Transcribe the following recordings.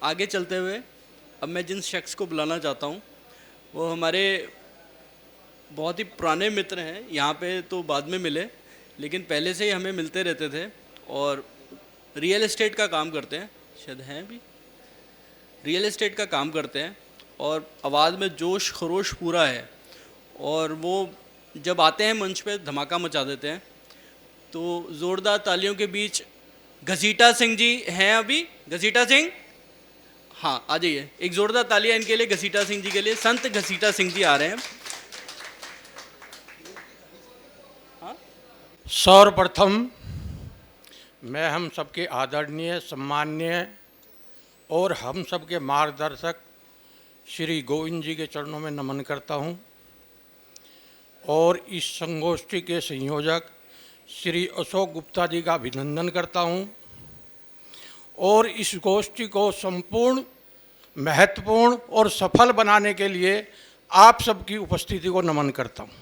आगे चलते हुए अब मैं जिन शख्स को बुलाना चाहता हूँ वो हमारे बहुत ही पुराने मित्र हैं। यहाँ पे तो बाद में मिले, लेकिन पहले से ही हमें मिलते रहते थे और रियल एस्टेट का काम करते हैं, शायद हैं भी, रियल एस्टेट का काम करते हैं और आवाज़ में जोश खरोश पूरा है और वो जब आते हैं मंच पे धमाका मचा देते हैं। तो ज़ोरदार तालियों के बीच घसीटा सिंह जी हैं अभी। घसीटा सिंह, हाँ आ जाइए। एक ज़ोरदार तालियां इनके लिए, घसीटा सिंह जी के लिए। संत घसीटा सिंह जी आ रहे हैं। हाँ, सर्वप्रथम मैं हम सबके आदरणीय सम्माननीय और हम सबके मार्गदर्शक श्री गोविंद जी के चरणों में नमन करता हूं और इस संगोष्ठी के संयोजक श्री अशोक गुप्ता जी का अभिनंदन करता हूं और इस गोष्ठी को संपूर्ण, महत्वपूर्ण और सफल बनाने के लिए आप सबकी उपस्थिति को नमन करता हूं।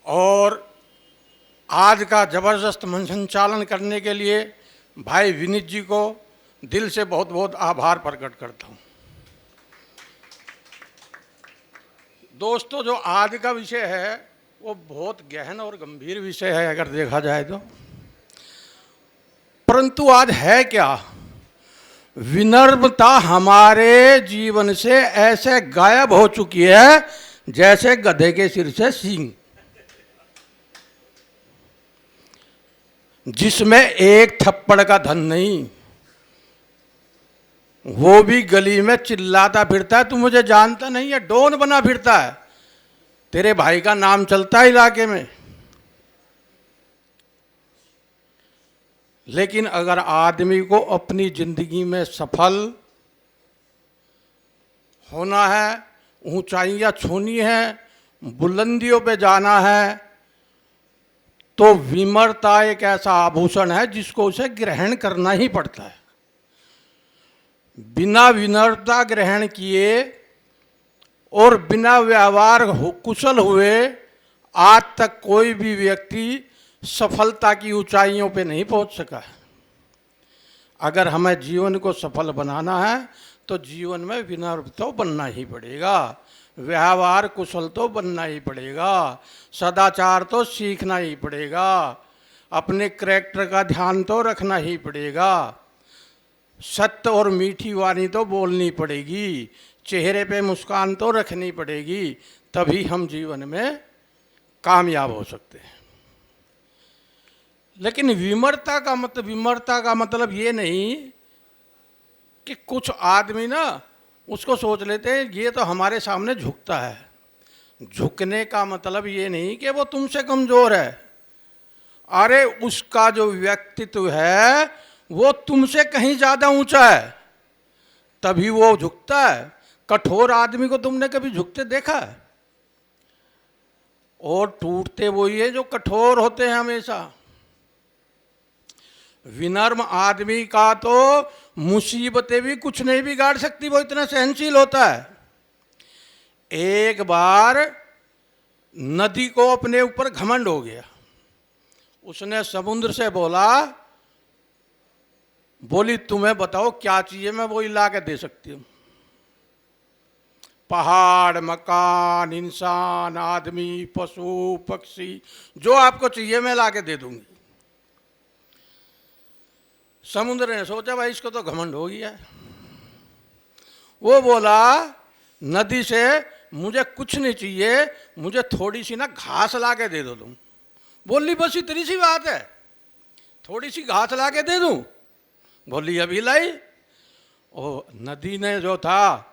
और आज का जबरदस्त मंच संचालन करने के लिए भाई विनीत जी को दिल से बहुत बहुत आभार प्रकट करता हूं। दोस्तों, जो आज का विषय है वो बहुत गहन और गंभीर विषय है अगर देखा जाए तो, परंतु आज है क्या, विनम्रता हमारे जीवन से ऐसे गायब हो चुकी है जैसे गधे के सिर से सींग, जिसमें एक थप्पड़ का धन नहीं, वो भी गली में चिल्लाता फिरता है, तू मुझे जानता नहीं है, डॉन बना फिरता है, तेरे भाई का नाम चलता है इलाके में। लेकिन अगर आदमी को अपनी जिंदगी में सफल होना है, ऊंचाइयां छूनी है, बुलंदियों पे जाना है, तो विनम्रता एक ऐसा आभूषण है जिसको उसे ग्रहण करना ही पड़ता है। बिना विनम्रता ग्रहण किए और बिना व्यवहार कुशल हुए आज तक कोई भी व्यक्ति सफलता की ऊंचाइयों पे नहीं पहुंच सका है। अगर हमें जीवन को सफल बनाना है तो जीवन में विनम्र तो बनना ही पड़ेगा, व्यवहार कुशल तो बनना ही पड़ेगा, सदाचार तो सीखना ही पड़ेगा, अपने करैक्टर का ध्यान तो रखना ही पड़ेगा, सत्य और मीठी वाणी तो बोलनी पड़ेगी, चेहरे पे मुस्कान तो रखनी पड़ेगी, तभी हम जीवन में कामयाब हो सकते हैं। लेकिन विनम्रता का मतलब ये नहीं कि कुछ आदमी ना उसको सोच लेते हैं ये तो हमारे सामने झुकता है। झुकने का मतलब ये नहीं कि वो तुमसे कमजोर है, अरे उसका जो व्यक्तित्व है वो तुमसे कहीं ज्यादा ऊंचा है, तभी वो झुकता है। कठोर आदमी को तुमने कभी झुकते देखा है? और टूटते वही है जो कठोर होते हैं हमेशा। विनम्र आदमी का तो मुसीबतें भी कुछ नहीं बिगाड़ सकती, वो इतना सहनशील होता है। एक बार नदी को अपने ऊपर घमंड हो गया, उसने समुद्र से बोली तुम्हें बताओ क्या चाहिए, मैं वो ला के दे सकती हूँ। पहाड़, मकान, इंसान, आदमी, पशु, पक्षी, जो आपको चाहिए मैं ला के दे दूंगी। समुद्र ने सोचा भाई इसको तो घमंड हो गया है। वो बोला नदी से मुझे कुछ नहीं चाहिए, मुझे थोड़ी सी ना घास ला के दे दो तुम। बोली बस इतनी सी बात है, थोड़ी सी घास ला के दे दूं? बोली अभी लाई। ओ नदी ने जो था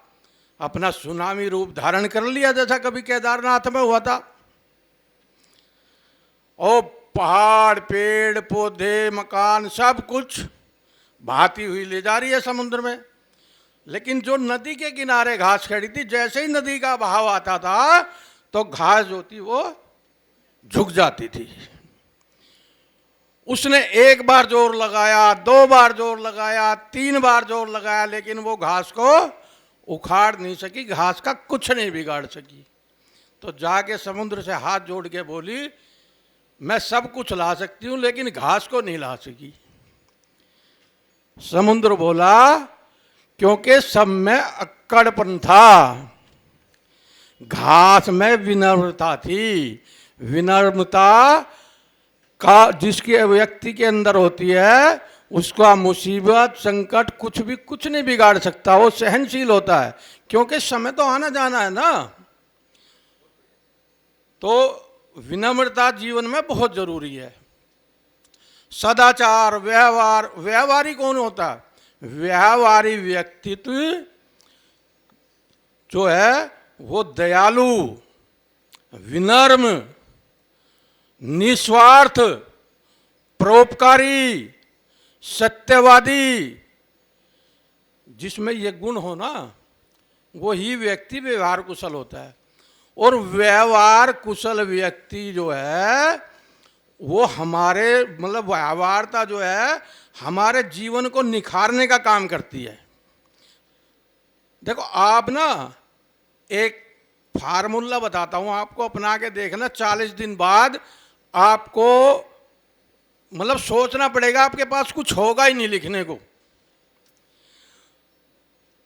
अपना सुनामी रूप धारण कर लिया, जैसा कभी केदारनाथ में हुआ था। ओ पहाड़, पेड़ पौधे, मकान सब कुछ बहाती हुई ले जा रही है समुद्र में। लेकिन जो नदी के किनारे घास खड़ी थी, जैसे ही नदी का बहाव आता था तो घास जो थी वो झुक जाती थी। उसने एक बार जोर लगाया, दो बार जोर लगाया, तीन बार जोर लगाया, लेकिन वो घास को उखाड़ नहीं सकी, घास का कुछ नहीं बिगाड़ सकी। तो जाके समुद्र से हाथ जोड़ के बोली मैं सब कुछ ला सकती हूं लेकिन घास को नहीं ला सकी। समुद्र बोला क्योंकि सब में अक्कड़पन था, घास में विनम्रता थी। विनम्रता का जिसके व्यक्ति के अंदर होती है उसका मुसीबत संकट कुछ नहीं बिगाड़ सकता, वो सहनशील होता है, क्योंकि समय तो आना जाना है ना। तो विनम्रता जीवन में बहुत जरूरी है। सदाचार, व्यवहार, व्यवहारी कौन होता है? व्यवहारी व्यक्तित्व जो है वो दयालु, विनम्र, निस्वार्थ, परोपकारी, सत्यवादी, जिसमें ये गुण हो ना वही व्यक्ति व्यवहार कुशल होता है। और व्यवहार कुशल व्यक्ति जो है वो हमारे मतलब व्यवहारता जो है हमारे जीवन को निखारने का काम करती है। देखो आप ना एक फार्मूला बताता हूं आपको, अपना के देखना। 40 दिन बाद आपको मतलब सोचना पड़ेगा, आपके पास कुछ होगा ही नहीं लिखने को।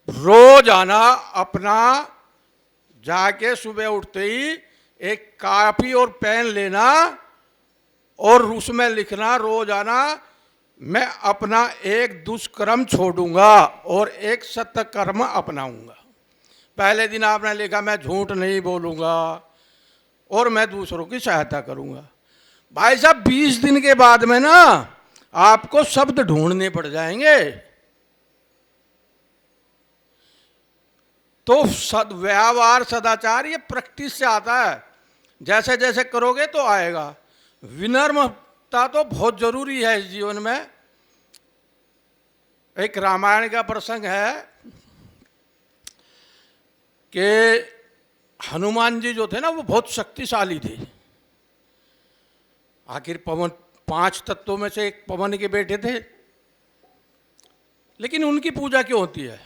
रोज आना अपना जाके सुबह उठते ही एक कॉपी और पेन लेना और उसमें लिखना रोजाना, मैं अपना एक दुष्कर्म छोड़ूंगा और एक सत्कर्म अपनाऊंगा। पहले दिन आपने लिखा मैं झूठ नहीं बोलूंगा और मैं दूसरों की सहायता करूंगा। भाई साहब 20 दिन के बाद में ना आपको शब्द ढूंढने पड़ जाएंगे। तो व्यवहार सदाचार ये प्रैक्टिस से आता है, जैसे जैसे करोगे तो आएगा। विनम्रता तो बहुत जरूरी है इस जीवन में। एक रामायण का प्रसंग है कि हनुमान जी जो थे ना वो बहुत शक्तिशाली थे। आखिर पवन 5 तत्वों में से एक पवन के बेटे थे, लेकिन उनकी पूजा क्यों होती है?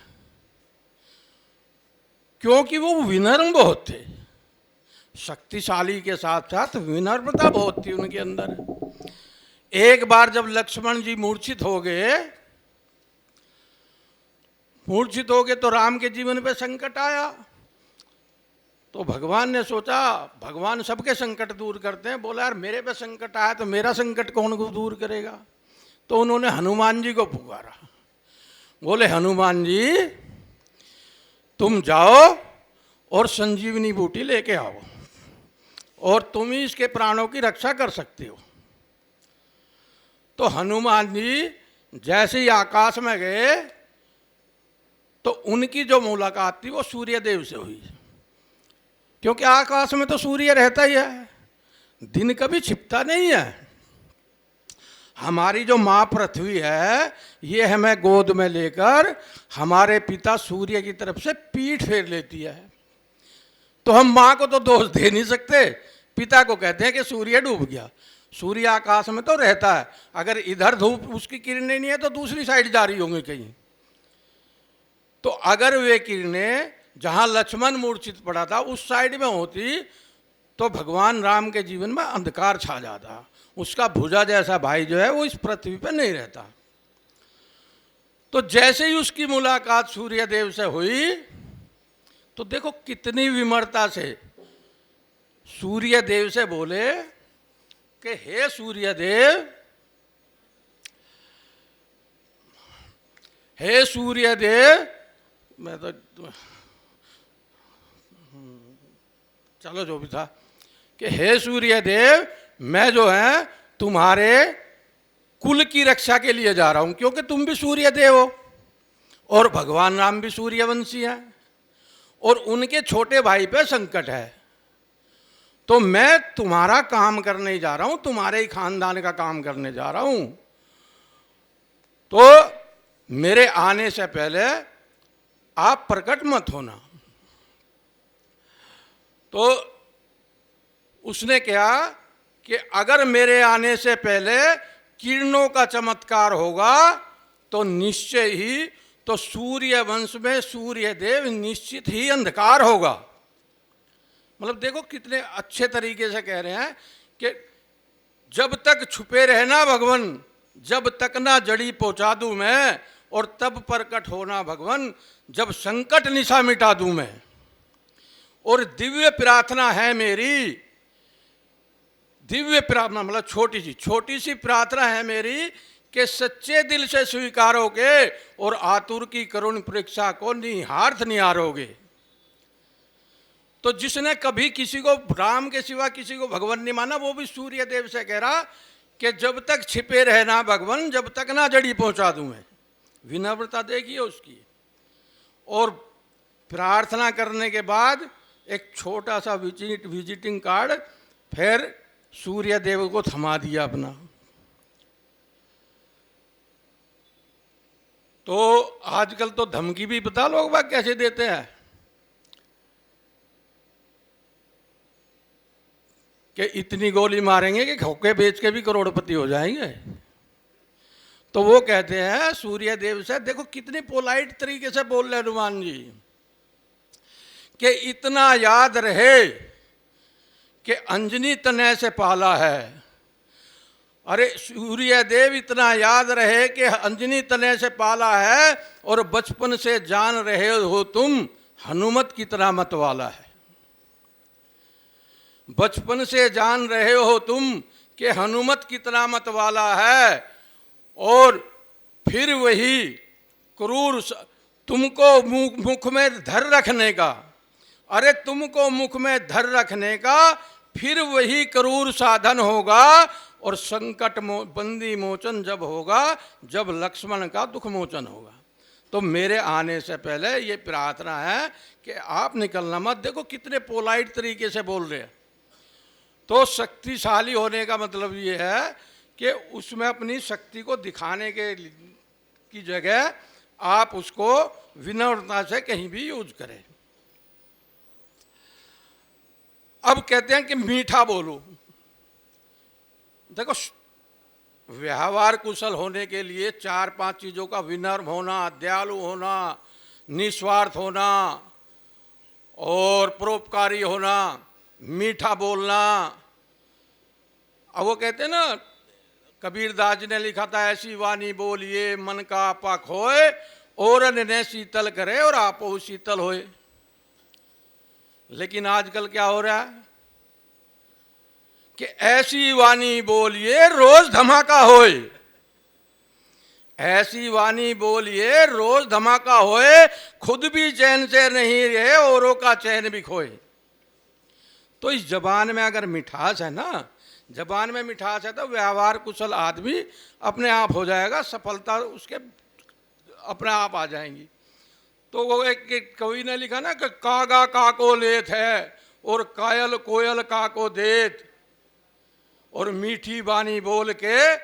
क्योंकि वो विनम्र बहुत थे। शक्तिशाली के साथ साथ विनम्रता बहुत थी उनके अंदर। एक बार जब लक्ष्मण जी मूर्छित हो गए तो राम के जीवन पे संकट आया। तो भगवान ने सोचा, भगवान सबके संकट दूर करते हैं, बोला यार मेरे पे संकट आया तो मेरा संकट कौन को दूर करेगा? तो उन्होंने हनुमान जी को पुकारा। बोले हनुमान जी तुम जाओ और संजीवनी बूटी लेके आओ और तुम ही इसके प्राणों की रक्षा कर सकते हो। तो हनुमान जी जैसे ही आकाश में गए तो उनकी जो मुलाकात थी वो सूर्य देव से हुई, क्योंकि आकाश में तो सूर्य रहता ही है, दिन कभी छिपता नहीं है। हमारी जो माँ पृथ्वी है ये हमें गोद में लेकर हमारे पिता सूर्य की तरफ से पीठ फेर लेती है। तो हम माँ को तो दोष दे नहीं सकते, पिता को कहते हैं कि सूर्य डूब गया। सूर्य आकाश में तो रहता है, अगर इधर धूप उसकी किरणें नहीं है तो दूसरी साइड जा रही होंगी कहीं। तो अगर वे किरणें जहाँ लक्ष्मण मूर्छित पड़ा था उस साइड में होती तो भगवान राम के जीवन में अंधकार छा जाता, उसका भुजा जैसा भाई जो है वो इस पृथ्वी पर नहीं रहता। तो जैसे ही उसकी मुलाकात सूर्य देव से हुई तो देखो कितनी विमरता से सूर्य देव से बोले कि हे सूर्य देव, हे सूर्य देव, मैं तो चलो जो भी था, कि हे सूर्य देव मैं जो है तुम्हारे कुल की रक्षा के लिए जा रहा हूं, क्योंकि तुम भी सूर्य देव हो और भगवान राम भी सूर्यवंशी हैं और उनके छोटे भाई पे संकट है। तो मैं तुम्हारा काम करने जा रहा हूं, तुम्हारे ही खानदान का काम करने जा रहा हूं। तो मेरे आने से पहले आप प्रकट मत होना। तो उसने कहा कि अगर मेरे आने से पहले किरणों का चमत्कार होगा तो निश्चय ही तो सूर्य वंश में सूर्य देव निश्चित ही अंधकार होगा। मतलब देखो कितने अच्छे तरीके से कह रहे हैं कि जब तक छुपे रहना भगवन, जब तक ना जड़ी पहुंचा दूं मैं, और तब प्रकट होना भगवन, जब संकट निशा मिटा दूं मैं। और दिव्य प्रार्थना है मेरी, दिव्य प्रार्थना मतलब छोटी सी प्रार्थना है मेरी, कि सच्चे दिल से स्वीकारोगे और आतुर की करुण परीक्षा को निहार्थ निहारोगे। तो जिसने कभी किसी को राम के सिवा किसी को भगवान नहीं माना, वो भी सूर्य देव से कह रहा कि जब तक छिपे रहना भगवान, जब तक ना जड़ी पहुंचा दूं मैं। विनम्रता देखिए उसकी। और प्रार्थना करने के बाद एक छोटा सा विजिटिंग कार्ड फिर सूर्य देव को थमा दिया अपना। तो आजकल तो धमकी भी पता लोग बाग कैसे देते हैं कि इतनी गोली मारेंगे कि खोखे बेच के भी करोड़पति हो जाएंगे। तो वो कहते हैं सूर्य देव से, देखो कितनी पोलाइट तरीके से बोल रहे हनुमान जी, कि इतना याद रहे कि अंजनी तनय से पाला है। अरे सूर्य देव इतना याद रहे कि अंजनी तनय से पाला है, और बचपन से जान रहे हो तुम हनुमत की तरह मत वाला है। बचपन से जान रहे हो तुम कि हनुमत की तरह मत वाला है। और फिर वही क्रूर तुमको मुख में धर रखने का, अरे तुमको मुख में धर रखने का फिर वही क्रूर साधन होगा। और संकट बंदी मोचन जब होगा, जब लक्ष्मण का दुख मोचन होगा। तो मेरे आने से पहले ये प्रार्थना है कि आप निकलना मत। देखो कितने पोलाइट तरीके से बोल रहे हैं। तो शक्तिशाली होने का मतलब ये है कि उसमें अपनी शक्ति को दिखाने के की जगह आप उसको विनम्रता से कहीं भी यूज करें। अब कहते हैं कि मीठा बोलो। देखो व्यवहार कुशल होने के लिए 4-5 चीज़ों का विनम्र होना, दयालु होना, निस्वार्थ होना और परोपकारी होना, मीठा बोलना। अब वो कहते हैं ना, कबीर दास जी ने लिखा था, ऐसी वाणी बोलिए मन का आपा खोए, और ने शीतल करे और आपो शीतल होए। लेकिन आजकल क्या हो रहा है कि ऐसी वाणी बोलिए रोज धमाका होए, ऐसी वाणी बोलिए रोज धमाका होए, खुद भी चैन से नहीं रहे औरों का चैन भी खोए। तो इस जबान में अगर मिठास है ना, जबान में मिठास है, तो व्यवहार कुशल आदमी अपने आप हो जाएगा, सफलता उसके अपने आप आ जाएंगी। तो वो एक कवि ने लिखा ना कि कागा काको लेत है और कायल कोयल काको देत, और मीठी बानी बोल के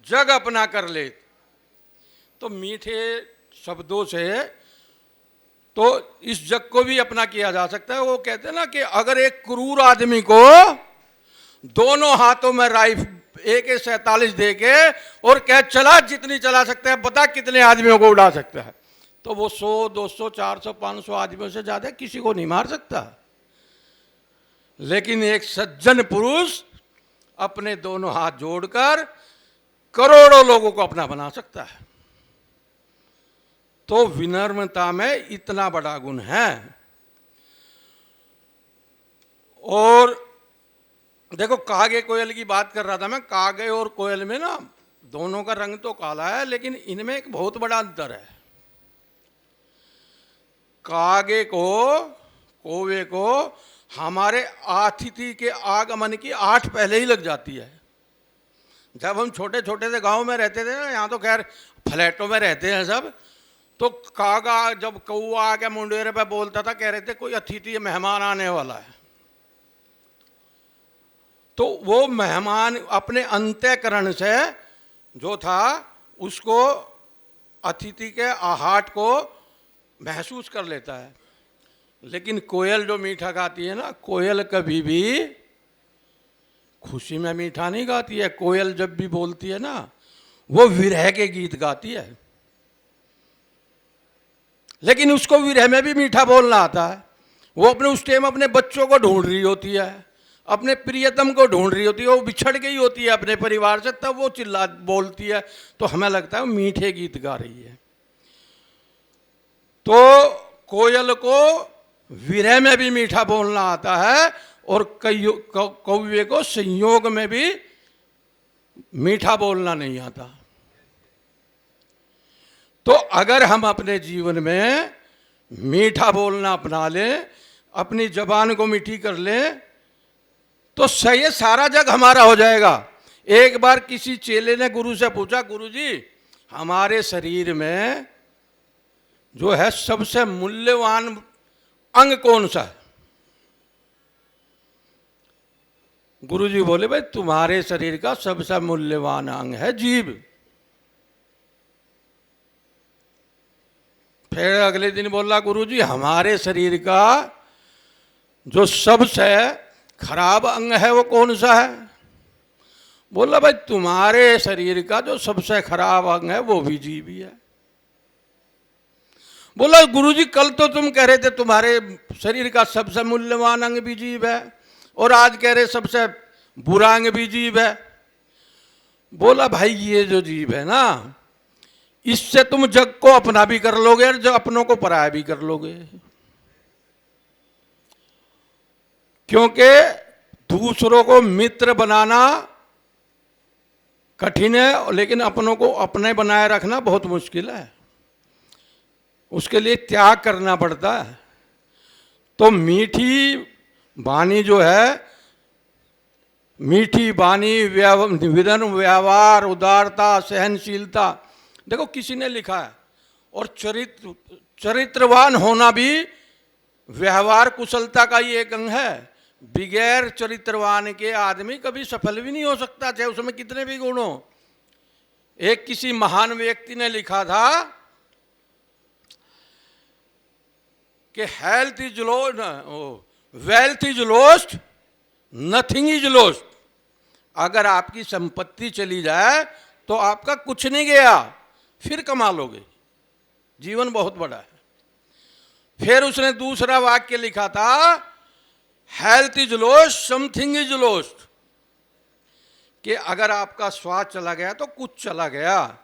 जग अपना कर लेत। तो मीठे शब्दों से तो इस जग को भी अपना किया जा सकता है। वो कहते हैं ना कि अगर एक क्रूर आदमी को दोनों हाथों में AK-47 दे के और कह चला जितनी चला सकता है, बता कितने आदमियों को उड़ा सकता है, तो वो 100, 200, 400, 500 आदमियों से ज्यादा किसी को नहीं मार सकता। लेकिन एक सज्जन पुरुष अपने दोनों हाथ जोड़कर करोड़ों लोगों को अपना बना सकता है। तो विनम्रता में इतना बड़ा गुण है। और देखो कागे कोयल की बात कर रहा था मैं। कागे और कोयल में ना दोनों का रंग तो काला है, लेकिन इनमें एक बहुत बड़ा अंतर है। कागे को, कौवे को हमारे अतिथि के आगमन की 8 पहले ही लग जाती है। जब हम छोटे छोटे से गांव में रहते थे ना, यहाँ तो खैर फ्लैटों में रहते हैं सब, तो कागा जब कौआ आके मुंडेरे पे बोलता था, कह रहे थे कोई अतिथि मेहमान आने वाला है। तो वो मेहमान अपने अंतःकरण से जो था उसको, अतिथि के आहट को महसूस कर लेता है। लेकिन कोयल जो मीठा गाती है ना, कोयल कभी भी खुशी में मीठा नहीं गाती है। कोयल जब भी बोलती है ना, वो विरह के गीत गाती है। लेकिन उसको विरह में भी मीठा बोलना आता है। वो अपने उस टाइम अपने बच्चों को ढूंढ रही होती है, अपने प्रियतम को ढूंढ रही होती है, वो बिछड़ गई होती है अपने परिवार से, तब वो चिल्ला बोलती है, तो हमें लगता है वो मीठे गीत गा रही है। तो कोयल को विरह में भी मीठा बोलना आता है और कौवे को संयोग में भी मीठा बोलना नहीं आता। तो अगर हम अपने जीवन में मीठा बोलना अपना लें, अपनी जबान को मीठी कर लें, तो सही सारा जग हमारा हो जाएगा। एक बार किसी चेले ने गुरु से पूछा, गुरु जी हमारे शरीर में जो है सबसे मूल्यवान अंग कौन सा है? गुरु जी बोले, भाई तुम्हारे शरीर का सबसे मूल्यवान अंग है जीभ। फिर अगले दिन बोला, गुरु जी हमारे शरीर का जो सबसे खराब अंग है वो कौन सा है? बोला, भाई तुम्हारे शरीर का जो सबसे खराब अंग है वो भी जीभ ही है। बोला, गुरुजी कल तो तुम कह रहे थे तुम्हारे शरीर का सबसे मूल्यवान अंग भी जीभ है, और आज कह रहे सबसे बुरा अंग भी जीभ है। बोला, भाई ये जो जीभ है ना, इससे तुम जग को अपना भी कर लोगे और जो अपनों को पराया भी कर लोगे, क्योंकि दूसरों को मित्र बनाना कठिन है, लेकिन अपनों को अपने बनाए रखना बहुत मुश्किल है। उसके लिए त्याग करना पड़ता है। तो मीठी वाणी जो है, मीठी वाणी, विनम्र व्यवहार, उदारता, सहनशीलता, देखो किसी ने लिखा है, और चरित्रवान होना भी व्यवहार कुशलता का ही एक अंग है। बगैर चरित्रवान के आदमी कभी सफल भी नहीं हो सकता, चाहे उसमें कितने भी गुण हो। एक किसी महान व्यक्ति ने लिखा था कि health is lost, wealth is lost, nothing is lost. अगर आपकी संपत्ति चली जाए तो आपका कुछ नहीं गया, फिर कमा लोगे, जीवन बहुत बड़ा है। फिर उसने दूसरा वाक्य लिखा था, health is lost, something is lost, कि अगर आपका स्वास्थ्य चला गया तो कुछ चला गया,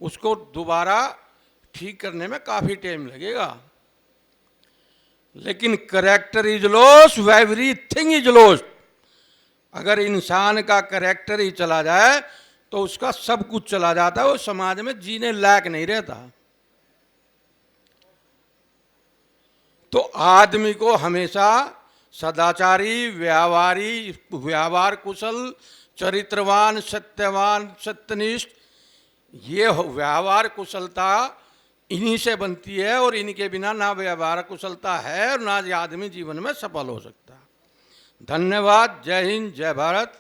उसको दोबारा ठीक करने में काफी टाइम लगेगा। लेकिन character is lost, everything is lost. अगर इंसान का करेक्टर ही चला जाए तो उसका सब कुछ चला जाता है, वो समाज में जीने लायक नहीं रहता। तो आदमी को हमेशा सदाचारी, व्यवहार कुशल, चरित्रवान, सत्यवान, सत्यनिष्ठ, ये व्यवहार कुशलता इन्हीं से बनती है, और इनके बिना ना व्यवहार कुशलता है और ना आदमी जीवन में सफल हो सकता। धन्यवाद। जय हिंद, जय भारत।